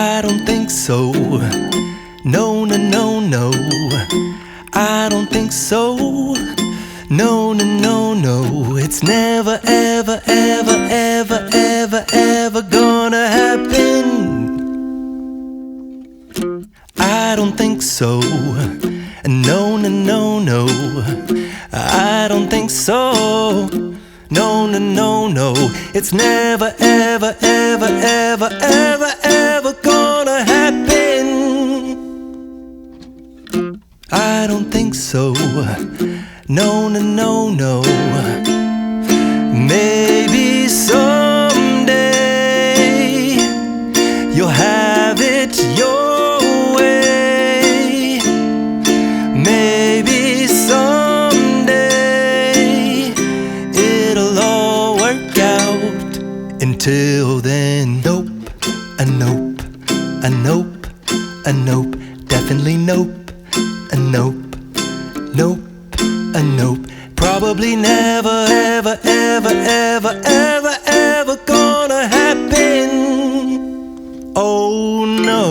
I don't think so. No, no, no, no. I don't think so. No, no, no, no. It's never, ever, ever, ever, ever, ever gonna happen. I don't think so. No, no, no, no. I don't think so. No, no, no, no. It's never, ever, ever, ever, ever, ever gonna happen. I don't think so. No, no, no, no. Maybe someday you'll have it your way. Maybe someday it'll all work out. Until then, nope, a nope, a nope, a nope, definitely nope, a nope, nope, a nope. Probably never, ever, ever, ever, ever, ever gonna happen. Oh no.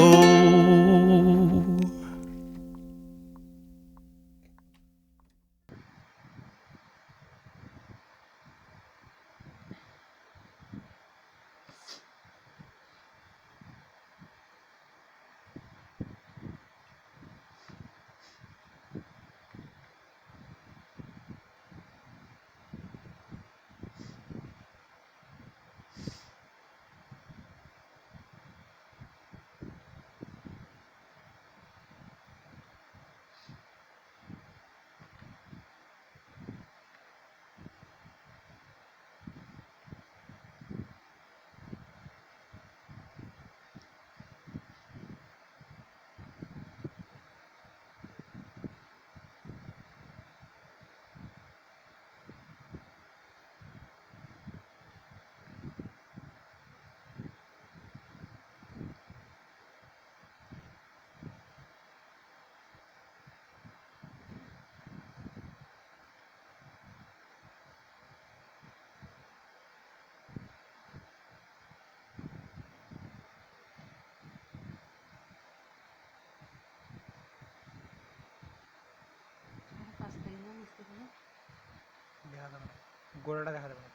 দেখা যাবে না, গোড়াটা দেখা যাবে না,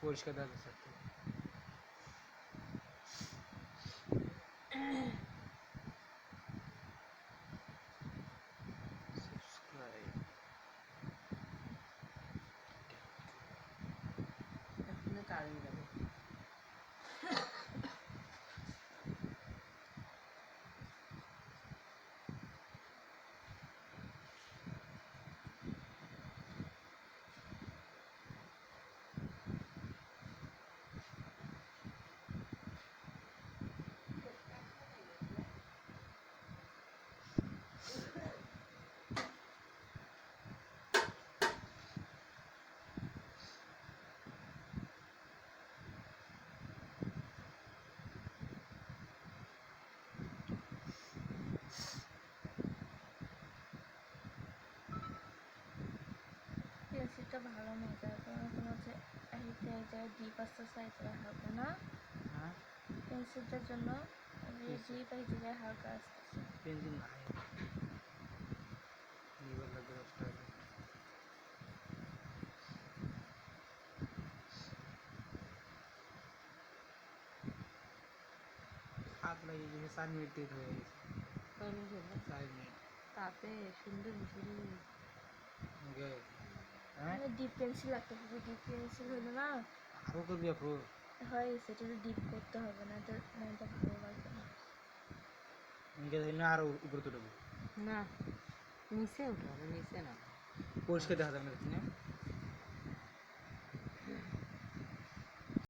পরিষ্কার দেখা যাচ্ছে। পেন্সিলটা ভালো মজা, তোমার হচ্ছে এই জায়গায় ডিপ আসতে চাইতে হালকা না, পেন্সিলটার জন্য ডিপ এই জায়গায় হালকা আসতেছে। পেন্সিল নাই নিবার লাগবে 10 টাকা। হাত লাগিয়ে গেছে 4 মিনিট দিয়ে হয়ে গেছে। 4 মিনিট তাতে সুন্দর মিশিয়ে ওকে। হ্যাঁ ডিপ পেন্সিল একটা হবে, ডিপ পেন্সিল হলো না আরো করবি আপু? হয় সেটা ডিপ করতে হবে না, তো এটা ভালো লাগবে না। নিকে দিন আরো উপরে তুলবো না নিচে উঠাবে, নিচে না পরিষ্কার দেখা যাবে না।